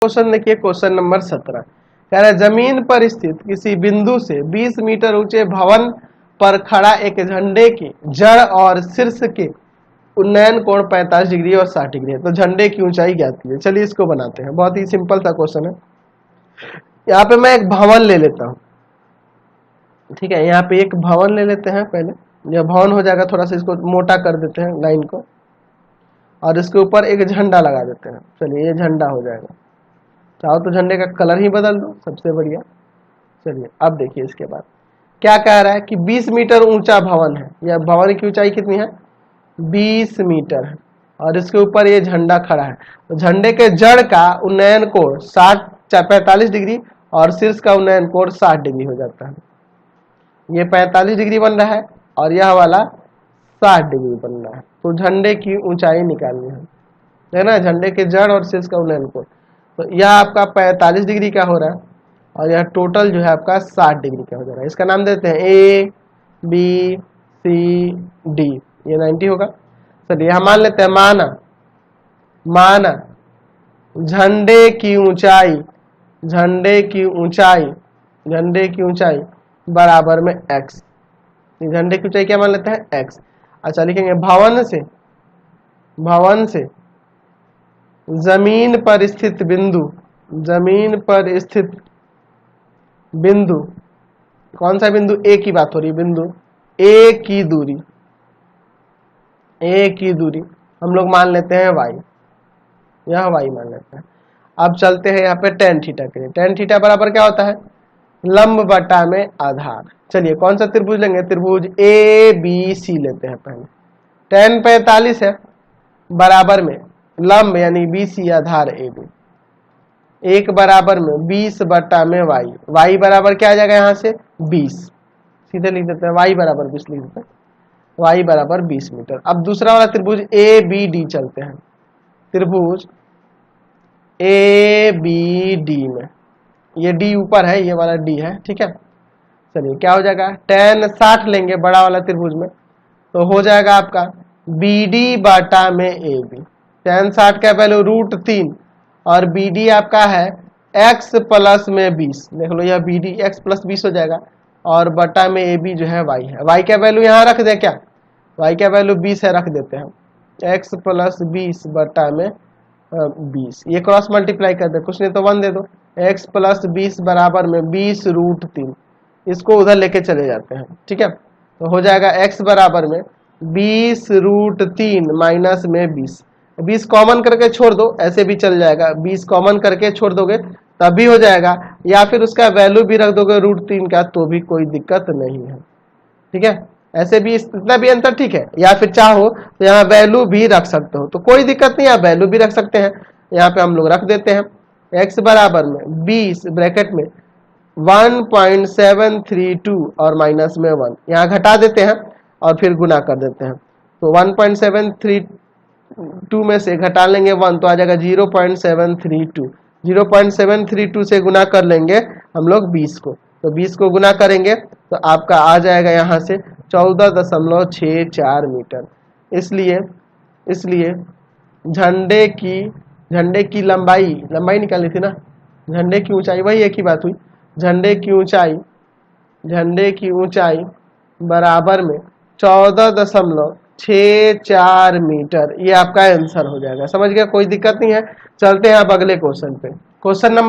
Question देखिए, question number 17 कह रहा है जमीन पर स्थित किसी बिंदु से 20 मीटर ऊंचे भवन पर खड़ा एक झंडे की जड़ और शीर्ष के उन्नयन कोण 45 डिग्री और 60 डिग्री है, तो झंडे की ऊंचाई ज्ञात कीजिए। चलिए इसको बनाते हैं, बहुत ही सिंपल सा क्वेश्चन है। यहाँ पे मैं एक भवन ले लेता हूँ, ठीक है, यहाँ पे एक भवन ले लेते हैं। पहले यह भवन हो जाएगा, थोड़ा सा इसको मोटा कर देते हैं लाइन को, और इसके ऊपर एक झंडा लगा देते हैं। चलिए ये झंडा हो जाएगा। चाहो तो झंडे का कलर ही बदल दो, सबसे बढ़िया। चलिए अब देखिए इसके बाद क्या कह रहा है कि 20 मीटर ऊंचा भवन है। यह भवन की ऊंचाई कितनी है? 20 मीटर है, और इसके ऊपर ये झंडा खड़ा है। तो झंडे के जड़ का उन्नयन कोण 45 डिग्री और शीर्ष का उन्नयन कोण 60 डिग्री हो जाता है। ये 45 डिग्री बन रहा है और यह वाला 60 डिग्री बन रहा है। तो झंडे की ऊंचाई निकालनी है ना, झंडे के जड़ और शीर्ष का उन्नयन कोण। तो यह आपका 45 डिग्री का हो रहा है और यह टोटल जो है आपका 60 डिग्री का हो जा रहा है। इसका नाम देते हैं ए बी सी डी, ये 90 होगा। चलिए हम मान लेते हैं, माना झंडे की ऊंचाई बराबर में x। झंडे की ऊंचाई क्या मान लेते हैं? x। अच्छा लिखेंगे भवन से जमीन पर स्थित बिंदु, कौन सा बिंदु? ए की बात हो रही है। बिंदु ए की दूरी हम लोग मान लेते हैं y, यह y मान लेते हैं। अब चलते हैं यहाँ पे tan थीटा के लिए। tan थीटा बराबर क्या होता है? लंब बटा में आधार। चलिए कौन सा त्रिभुज लेंगे? त्रिभुज ए बी सी लेते हैं पहले। tan 45 है, बराबर में लंब यानी BC आधार AB, एक बराबर में 20 बटा में y बराबर क्या आ जाएगा यहाँ से? 20। सीधे लिख देते हैं y बराबर 20 लिख देते हैं, y बराबर 20 मीटर। अब दूसरा वाला त्रिभुज ABD चलते हैं। त्रिभुज ABD में ये D ऊपर है, ये वाला D है, ठीक है। चलिए क्या हो जाएगा? tan 60 लेंगे बड़ा वाला त्रिभुज में, तो हो जाएगा आपका BD बटा में AB। tan 60 का वैल्यू √3 और BD आपका है x प्लस में 20। देख लो यह BD x प्लस 20 हो जाएगा, और बटा में AB जो है y है। y का वैल्यू यहाँ रख दे क्या? y का वैल्यू 20 है, रख देते हैं x प्लस 20 बटा में 20। ये क्रॉस मल्टीप्लाई कर दे, कुछ नहीं तो 1 दे दो। x प्लस 20 बराबर में 20 √3, इसको उधर लेके चले जाते हैं, ठीक है। तो हो जाएगा x बराबर में 20 √3 माइनस में 20 कॉमन करके छोड़ दो, ऐसे भी चल जाएगा। 20 कॉमन करके छोड़ दोगे तब भी हो जाएगा, या फिर उसका वैल्यू भी रख दोगे √3 का, तो भी कोई दिक्कत नहीं है, ठीक है। ऐसे भी इतना भी अंतर ठीक है, या फिर चाहो तो यहाँ वैल्यू भी रख सकते हो, तो कोई दिक्कत नहीं, यहाँ वैल्यू भी रख सकते हैं। यहाँ पे हम लोग रख देते हैं x बराबर में 20 ब्रैकेट में 1.732 और माइनस में 1, यहाँ घटा देते हैं और फिर गुना कर देते हैं। तो 1.732 में से घटा लेंगे 1 तो आ जाएगा 0.732। 0.732 से गुना कर लेंगे हम लोग 20 को, तो 20 को गुना करेंगे तो आपका आ जाएगा यहाँ से 14.64 मीटर। इसलिए झंडे की लंबाई निकालनी थी ना, झंडे की ऊंचाई, वही एक ही बात हुई। झंडे की ऊंचाई बराबर में 14.64 मीटर, ये आपका आंसर हो जाएगा। समझ गया? कोई दिक्कत नहीं है। चलते हैं अब अगले क्वेश्चन पे। Question number